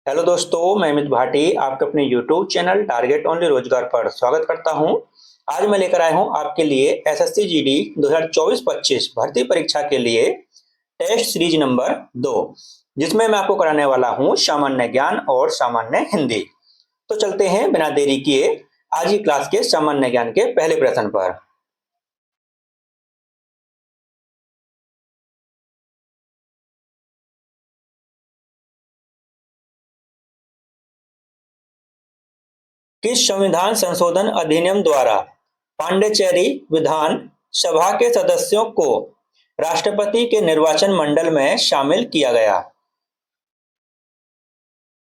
Hello दोस्तों, मैं अमित भाटी आपके अपने यूट्यूब चैनल टारगेट ओनली रोजगार पर स्वागत करता हूं। आज मैं लेकर आया हूं आपके लिए एसएससी जीडी 2024-25 भर्ती परीक्षा के लिए टेस्ट सीरीज नंबर 2, जिसमें मैं आपको कराने वाला हूं सामान्य ज्ञान और सामान्य हिंदी। तो चलते हैं बिना देरी किए आज की क्लास के सामान्य ज्ञान के पहले प्रश्न पर। किस संविधान संशोधन अधिनियम द्वारा पांडिचेरी विधान सभा के सदस्यों को राष्ट्रपति के निर्वाचन मंडल में शामिल किया गया?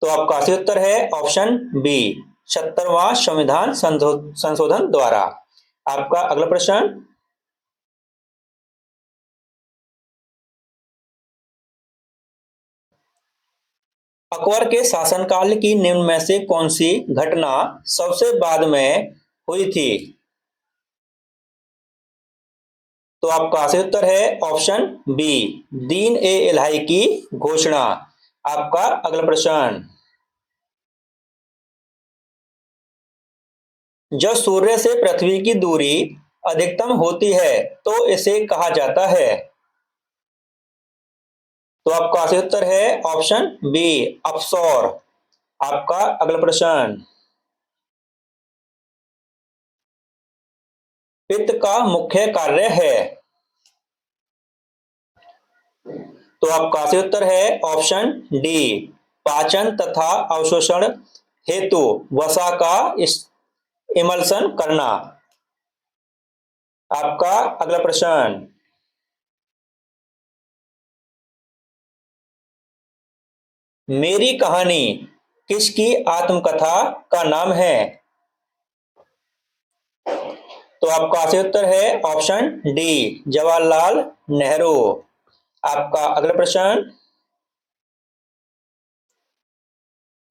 तो आपका सही उत्तर है ऑप्शन बी, 70वां संविधान संशोधन द्वारा। आपका अगला प्रश्न, अकबर के शासनकाल की निम्न में से कौन सी घटना सबसे बाद में हुई थी? तो आपका सही उत्तर है ऑप्शन बी, दीन ए इलाही की घोषणा। आपका अगला प्रश्न, जब सूर्य से पृथ्वी की दूरी अधिकतम होती है तो इसे कहा जाता है? तो आपका सही उत्तर है ऑप्शन बी, अपसौर। आपका अगला प्रश्न, पित्त का मुख्य कार्य है? तो आपका सही उत्तर है ऑप्शन डी, पाचन तथा अवशोषण हेतु वसा का इमल्सन करना। आपका अगला प्रश्न, मेरी कहानी किसकी आत्मकथा का नाम है? तो आपका सही उत्तर है ऑप्शन डी, जवाहरलाल नेहरू। आपका अगला प्रश्न,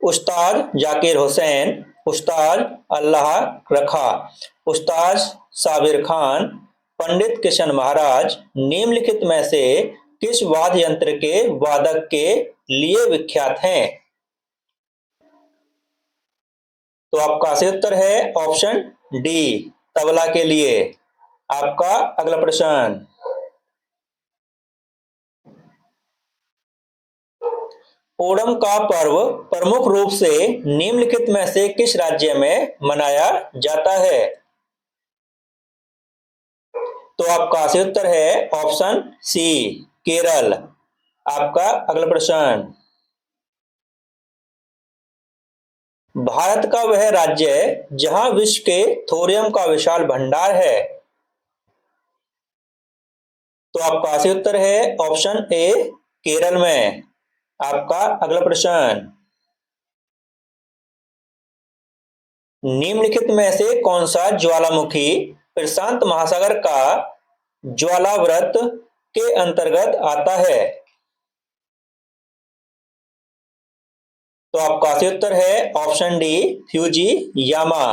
उस्ताद जाकिर हुसैन, उस्ताद अल्लाह रखा, उस्ताद साबिर खान, पंडित किशन महाराज निम्नलिखित में से किस वाद्य यंत्र के वादक के लिए विख्यात हैं? तो आपका सही उत्तर है ऑप्शन डी, तबला के लिए। आपका अगला प्रश्न, ओणम का पर्व प्रमुख रूप से निम्नलिखित में से किस राज्य में मनाया जाता है? तो आपका सही उत्तर है ऑप्शन सी, केरल। आपका अगला प्रश्न, भारत का वह राज्य जहां विश्व के थोरियम का विशाल भंडार है? तो आपका सही उत्तर है ऑप्शन ए, केरल में। आपका अगला प्रश्न, निम्नलिखित में से कौन सा ज्वालामुखी प्रशांत महासागर का ज्वालाव्रत के अंतर्गत आता है? तो आपका सही उत्तर है ऑप्शन डी, फ्यूजी यामा।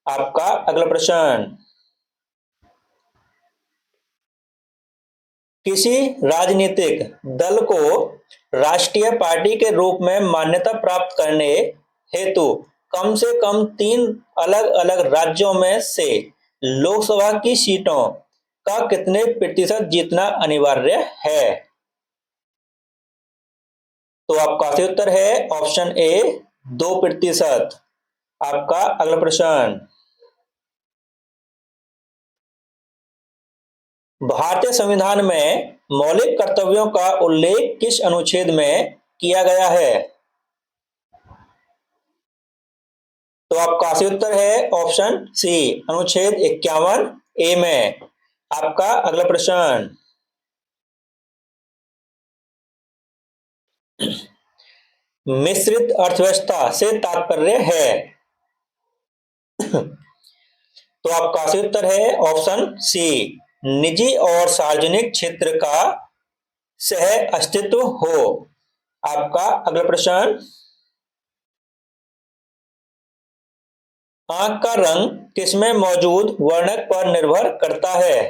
आपका अगला प्रश्न, किसी राजनीतिक दल को राष्ट्रीय पार्टी के रूप में मान्यता प्राप्त करने हेतु कम से कम 3 अलग अलग राज्यों में से लोकसभा की सीटों का कितने प्रतिशत जीतना अनिवार्य है? तो आपका सही उत्तर है ऑप्शन ए, 2%। आपका अगला प्रश्न, भारतीय संविधान में मौलिक कर्तव्यों का उल्लेख किस अनुच्छेद में किया गया है? तो आपका सही उत्तर है ऑप्शन सी, अनुच्छेद 51 ए में। आपका अगला प्रश्न, मिश्रित अर्थव्यवस्था से तात्पर्य है? तो आपका सही उत्तर है ऑप्शन सी, निजी और सार्वजनिक क्षेत्र का सह अस्तित्व हो। आपका अगला प्रश्न, आंख का रंग किसमें मौजूद वर्णक पर निर्भर करता है?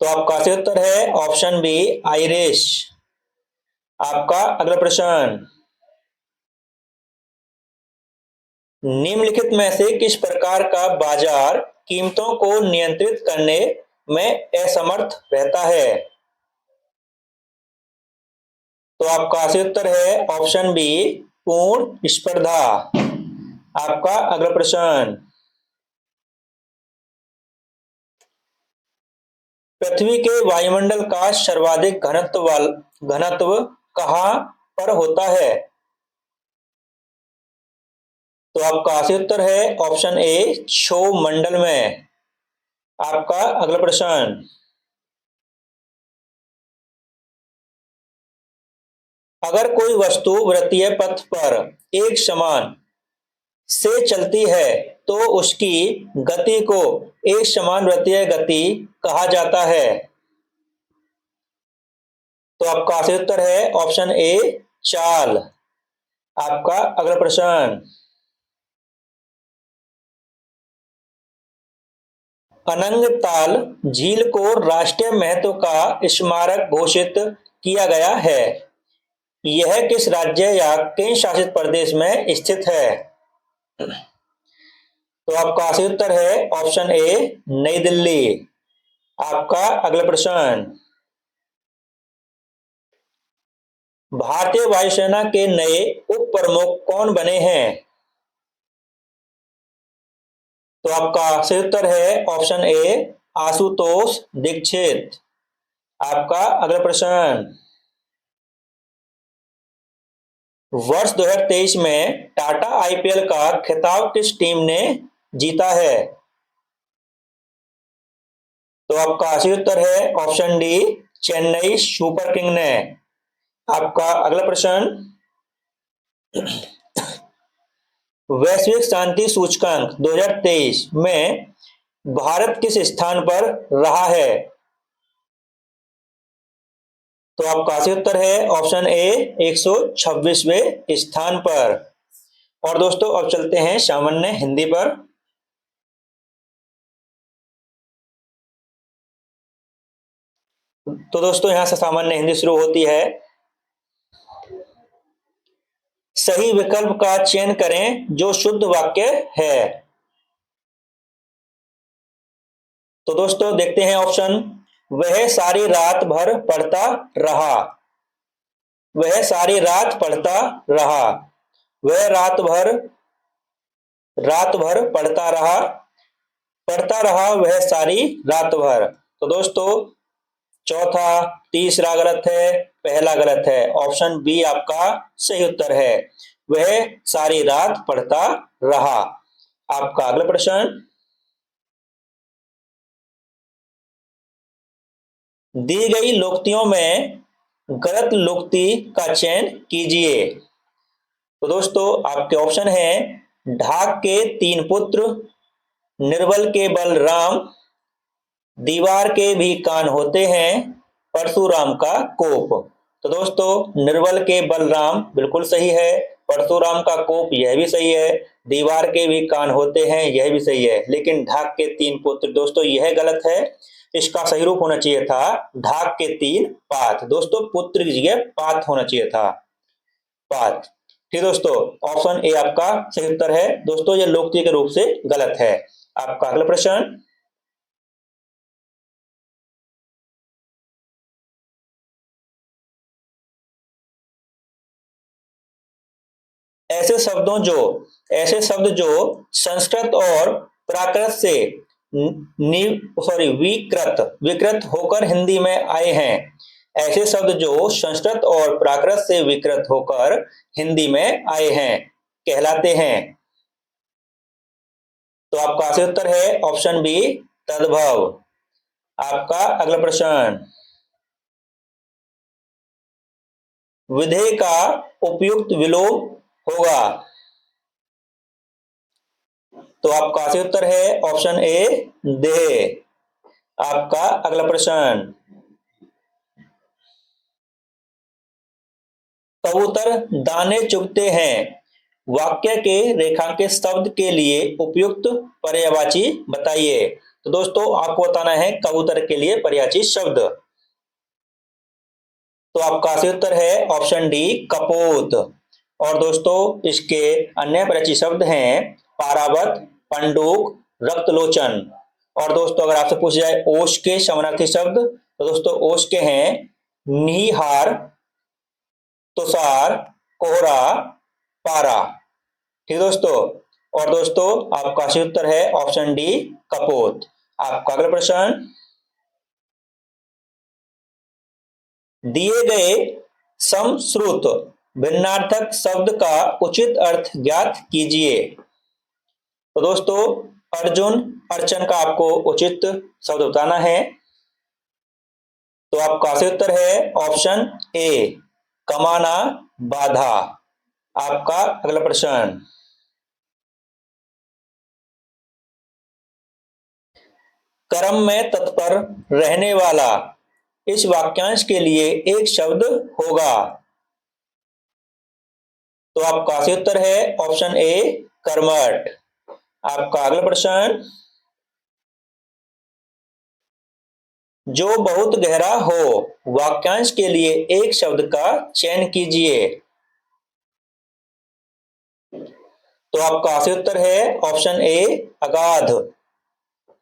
तो आपका सही उत्तर है ऑप्शन बी, आइरिश। आपका अगला प्रश्न, निम्नलिखित में से किस प्रकार का बाजार कीमतों को नियंत्रित करने में असमर्थ रहता है? तो आपका सही उत्तर है ऑप्शन बी, पूर्ण स्पर्धा। आपका अगला प्रश्न, पृथ्वी के वायुमंडल का सर्वाधिक घनत्व कहाँ पर होता है? तो आपका सही उत्तर है ऑप्शन ए, क्षोभमंडल में। आपका अगला प्रश्न, अगर कोई वस्तु वृत्तीय पथ पर एक समान से चलती है तो उसकी गति को एक समान वृत्तीय गति कहा जाता है। तो आपका सही उत्तर है ऑप्शन ए, चाल। आपका अगला प्रश्न, अनंगताल झील को राष्ट्रीय महत्व का स्मारक घोषित किया गया है। यह किस राज्य या केंद्र शासित प्रदेश में स्थित है? तो आपका सही उत्तर है ऑप्शन ए, नई दिल्ली। आपका अगला प्रश्न, भारतीय वायुसेना के नए उप प्रमुख कौन बने हैं? तो आपका सही उत्तर है ऑप्शन ए, आशुतोष दीक्षित। आपका अगला प्रश्न, वर्ष 2023 में टाटा आईपीएल का खिताब किस टीम ने जीता है? तो आपका सही उत्तर है option D, Chennai super king ने। आपका अगला प्रश्न, वैश्विक शांति सूचकांक 2023 में भारत किस स्थान पर रहा है? तो आपका सही उत्तर है ऑप्शन ए, 126वें स्थान पर। और दोस्तों अब चलते हैं सामान्य हिंदी पर। तो दोस्तों यहां से सामान्य हिंदी शुरू होती है। सही विकल्प का चयन करें जो शुद्ध वाक्य है। तो दोस्तों देखते हैं ऑप्शन, वह सारी रात भर पढ़ता रहा। वह सारी रात पढ़ता रहा, वह रात भर पढ़ता रहा वह सारी रात भर। तो दोस्तों चौथा, तीसरा गलत है, पहला गलत है। ऑप्शन बी आपका सही उत्तर है, वह सारी रात पढ़ता रहा। आपका अगला प्रश्न, दी गई लोकोक्तियों में गलत लोकोक्ति का चयन कीजिए। तो दोस्तों आपके ऑप्शन है, ढाक के तीन पुत्र, निर्बल के बलराम, दीवार के भी कान होते हैं, परशुराम का कोप। तो दोस्तों निर्बल के बलराम बिल्कुल सही है, परशुराम का कोप यह भी सही है, दीवार के भी कान होते हैं यह भी सही है, लेकिन ढाक के तीन पुत्र दोस्तों यह गलत है। इसका सही रूप होना चाहिए था ढाक के तीन पात। दोस्तों पुत्र की जगह पात होना चाहिए था, पात। ठीक दोस्तों, ऑप्शन ए आपका सही उत्तर है। दोस्तों यह लोकोक्ति के रूप से गलत है। आपका अगला प्रश्न, ऐसे शब्द जो संस्कृत और प्राकृत से विकृत होकर हिंदी में आए हैं। ऐसे शब्द जो संस्कृत और प्राकृत से विकृत होकर हिंदी में आए हैं कहलाते हैं। तो आपका सही उत्तर है ऑप्शन बी, तद्भव। आपका अगला प्रश्न, विधेय का उपयुक्त विलोम होगा। तो आपका सही उत्तर है ऑप्शन ए, देह। आपका अगला प्रश्न, कबूतर दाने चुगते हैं वाक्य के रेखांकित शब्द के लिए उपयुक्त पर्यायवाची बताइए। तो दोस्तों आपको बताना है कबूतर के लिए पर्यायवाची शब्द। तो आपका सही उत्तर है ऑप्शन डी कपोत। और दोस्तों इसके अन्य परिचित शब्द हैं पारावत, पंडूक, रक्तलोचन। और दोस्तों अगर आपसे पूछा जाए ओश के समानार्थी शब्द तो दोस्तों ओश के हैं नीहार, तुषार, कोहरा, पारा। ठीक दोस्तों। और दोस्तों आपका सही उत्तर है ऑप्शन डी कपोत। आपका अगला प्रश्न, दिए गए समश्रुत भिन्नार्थक शब्द का उचित अर्थ ज्ञात कीजिए। तो दोस्तों अर्जुन, अर्चन का आपको उचित शब्द बताना है। तो आपका सही उत्तर है ऑप्शन ए कमाना, बाधा। आपका अगला प्रश्न, कर्म में तत्पर रहने वाला इस वाक्यांश के लिए एक शब्द होगा। तो आपका सही उत्तर है ऑप्शन ए कर्मठ। आपका अगला प्रश्न, जो बहुत गहरा हो वाक्यांश के लिए एक शब्द का चयन कीजिए। तो आपका सही उत्तर है ऑप्शन ए अगाध।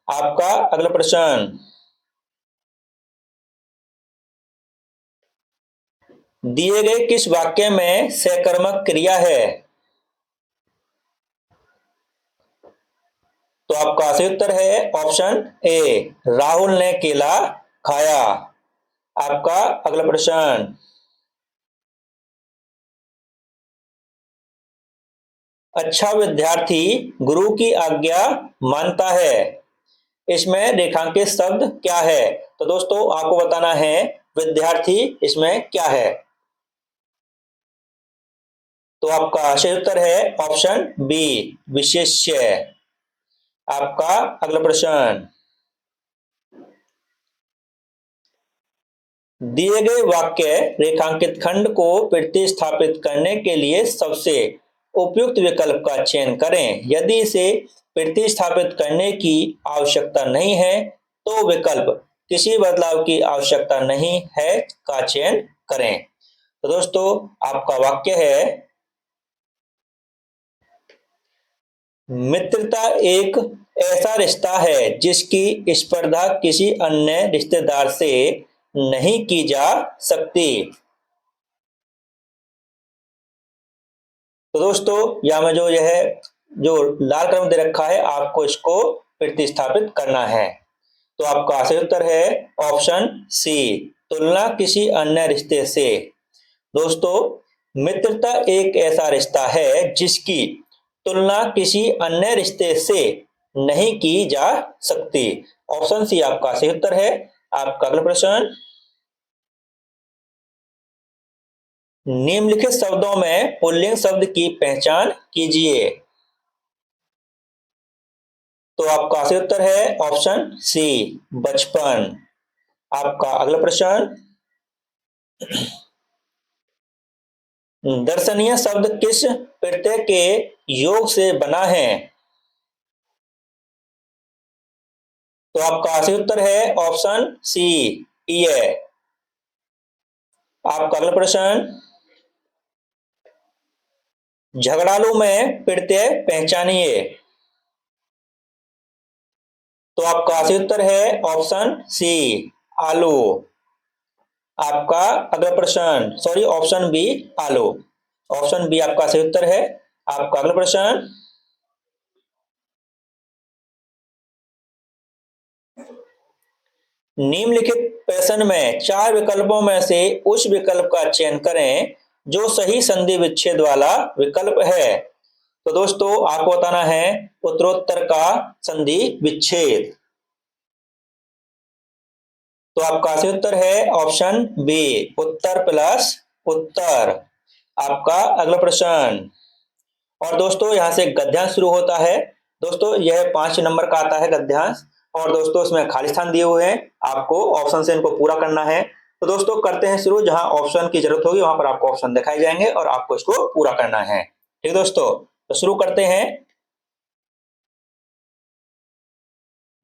आपका अगला प्रश्न, दिए गए किस वाक्य में सकर्मक क्रिया है। तो आपका सही उत्तर है ऑप्शन ए राहुल ने केला खाया। आपका अगला प्रश्न, अच्छा विद्यार्थी गुरु की आज्ञा मानता है, इसमें रेखांकित शब्द क्या है। तो दोस्तों आपको बताना है विद्यार्थी इसमें क्या है। तो आपका सही उत्तर है ऑप्शन बी विशेष्य। आपका अगला प्रश्न, दिए गए वाक्य रेखांकित खंड को प्रतिस्थापित करने के लिए सबसे उपयुक्त विकल्प का चयन करें। यदि इसे प्रतिस्थापित करने की आवश्यकता नहीं है तो विकल्प किसी बदलाव की आवश्यकता नहीं है का चयन करें। तो दोस्तों आपका वाक्य है मित्रता एक ऐसा रिश्ता है जिसकी स्पर्धा किसी अन्य रिश्तेदार से नहीं की जा सकती। तो दोस्तों यहाँ में जो यह जो लाल कलम दे रखा है आपको इसको प्रतिस्थापित करना है। तो आपका सही उत्तर है ऑप्शन सी तुलना किसी अन्य रिश्ते से। दोस्तों मित्रता एक ऐसा रिश्ता है जिसकी तुलना किसी अन्य रिश्ते से नहीं की जा सकती। ऑप्शन सी आपका सही उत्तर है। आपका अगला प्रश्न, निम्नलिखित शब्दों में पुल्लिंग शब्द की पहचान कीजिए। तो आपका सही उत्तर है ऑप्शन सी बचपन। आपका अगला प्रश्न, दर्शनीय शब्द किस प्रत्यय के योग से बना है। तो आपका सही उत्तर है ऑप्शन सी ईय। आपका अगला प्रश्न, झगड़ालू में प्रत्यय पहचानिए। तो आपका सही उत्तर है ऑप्शन सी आलू। आपका अगला प्रश्न, सॉरी ऑप्शन बी आलू। ऑप्शन बी आपका सही उत्तर है। आपका अगला प्रश्न, निम्नलिखित प्रश्न में चार विकल्पों में से उस विकल्प का चयन करें जो सही संधि विच्छेद वाला विकल्प है। तो दोस्तों आपको बताना है उत्तरोत्तर का संधि विच्छेद। तो आपका सही उत्तर है ऑप्शन बी उत्तर प्लस उत्तर। आपका अगला प्रश्न, और दोस्तों यहां से गद्यांश शुरू होता है। दोस्तों यह 5 नंबर का आता है गद्यांश और दोस्तों इसमें खाली स्थान दिए हुए हैं, आपको ऑप्शन से इनको पूरा करना है। तो दोस्तों करते हैं शुरू, जहां ऑप्शन की जरूरत होगी वहां पर आपको ऑप्शन दिखाए जाएंगे और आपको इसको पूरा करना है। ठीक दोस्तों, तो शुरू करते हैं।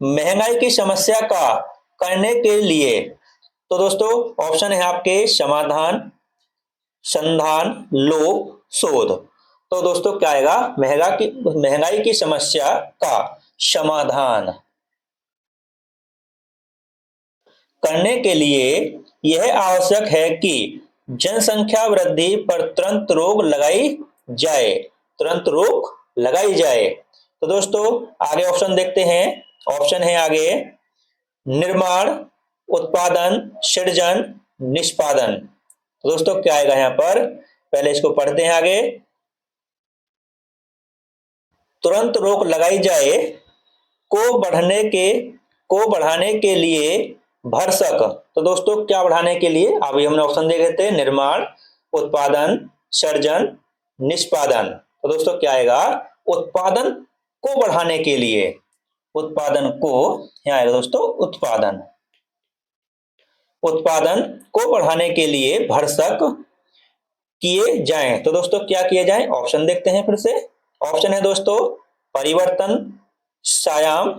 महंगाई की समस्या का करने के लिए, तो दोस्तों ऑप्शन है आपके समाधान, संधान, लोभ, शोध। तो दोस्तों क्या आएगा, महंगाई की समस्या का समाधान करने के लिए यह आवश्यक है कि जनसंख्या वृद्धि पर तुरंत रोक लगाई जाए, तुरंत रोक लगाई जाए। तो दोस्तों आगे ऑप्शन देखते हैं। ऑप्शन है आगे निर्माण, उत्पादन, सृजन, निष्पादन। तो दोस्तों क्या आएगा यहाँ पर, पहले इसको पढ़ते हैं आगे। तुरंत रोक लगाई जाए को बढ़ाने के लिए भरसक। तो दोस्तों क्या बढ़ाने के लिए, अभी हमने ऑप्शन देखे थे, निर्माण, उत्पादन, सृजन, निष्पादन। तो दोस्तों क्या आएगा, उत्पादन को बढ़ाने के लिए, उत्पादन को, यहाँ आएगा दोस्तों उत्पादन, उत्पादन को बढ़ाने के लिए भरसक किए जाएं। तो दोस्तों क्या किए जाएं, ऑप्शन देखते हैं फिर से। ऑप्शन है दोस्तों परिवर्तन, सायाम,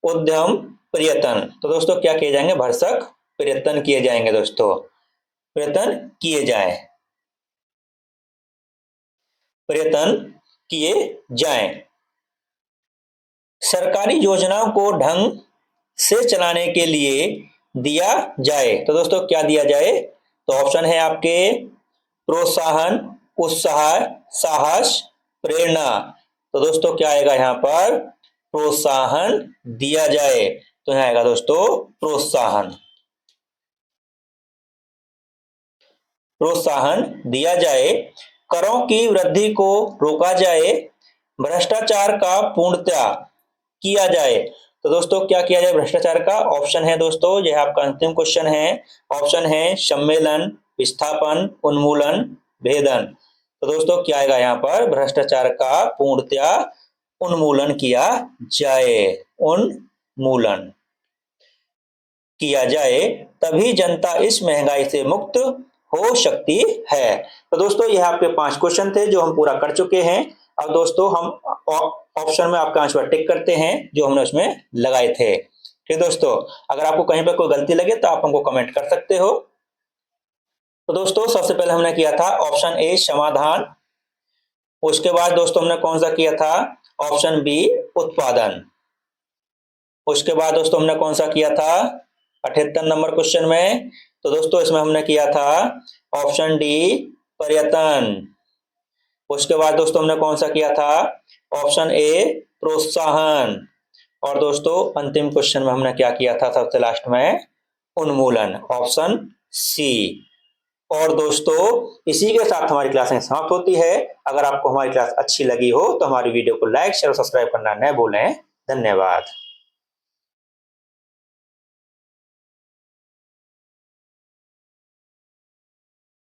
उद्यम, प्रयत्न। तो दोस्तों क्या किए जाएंगे, भरसक प्रयत्न किए जाएंगे दोस्तों, प्रयत्न किए जाएं, प्रयत्न किए जाएं। सरकारी योजनाओं को ढंग से चलाने के लिए दिया जाए। तो दोस्तों क्या दिया जाए, तो ऑप्शन है आपके प्रोत्साहन, उत्साह, साहस, प्रेरणा। तो दोस्तों क्या आएगा यहाँ पर, प्रोत्साहन दिया जाए। तो यहाँ आएगा दोस्तों प्रोत्साहन, प्रोत्साहन दिया जाए। करों की वृद्धि को रोका जाए, भ्रष्टाचार का पूर्णतया किया जाए। तो दोस्तों क्या किया जाए भ्रष्टाचार का, ऑप्शन है दोस्तों, यह आपका अंतिम क्वेश्चन है। ऑप्शन है सम्मेलन, विस्थापन, उन्मूलन, भेदन। तो दोस्तों क्या आएगा यहाँ पर, भ्रष्टाचार का पूर्णतया उन्मूलन किया जाए, उन्मूलन किया जाए, तभी जनता इस महंगाई से मुक्त हो सकती है। तो दोस्तों यह आपके 5 क्वेश्चन थे जो हम पूरा कर चुके हैं। अब दोस्तों हम ऑप्शन में आपका आंसर टिक करते हैं जो हमने उसमें लगाए थे। ठीक दोस्तों, अगर आपको कहीं पर कोई गलती लगे तो आप हमको कमेंट कर सकते हो। तो दोस्तों सबसे पहले हमने किया था ऑप्शन ए समाधान, उसके बाद दोस्तों हमने कौन सा किया था, ऑप्शन बी उत्पादन, उसके बाद दोस्तों हमने कौन सा किया था 78 नंबर क्वेश्चन में, तो दोस्तों इसमें हमने किया था ऑप्शन डी पर्यटन, उसके बाद दोस्तों हमने कौन सा किया था ऑप्शन ए प्रोत्साहन, और दोस्तों अंतिम क्वेश्चन में हमने क्या किया था सबसे लास्ट में, उन्मूलन, ऑप्शन सी। और दोस्तों इसी के साथ हमारी क्लास समाप्त होती है। अगर आपको हमारी क्लास अच्छी लगी हो तो हमारी वीडियो को लाइक शेयर और सब्सक्राइब करना न भूलें। धन्यवाद।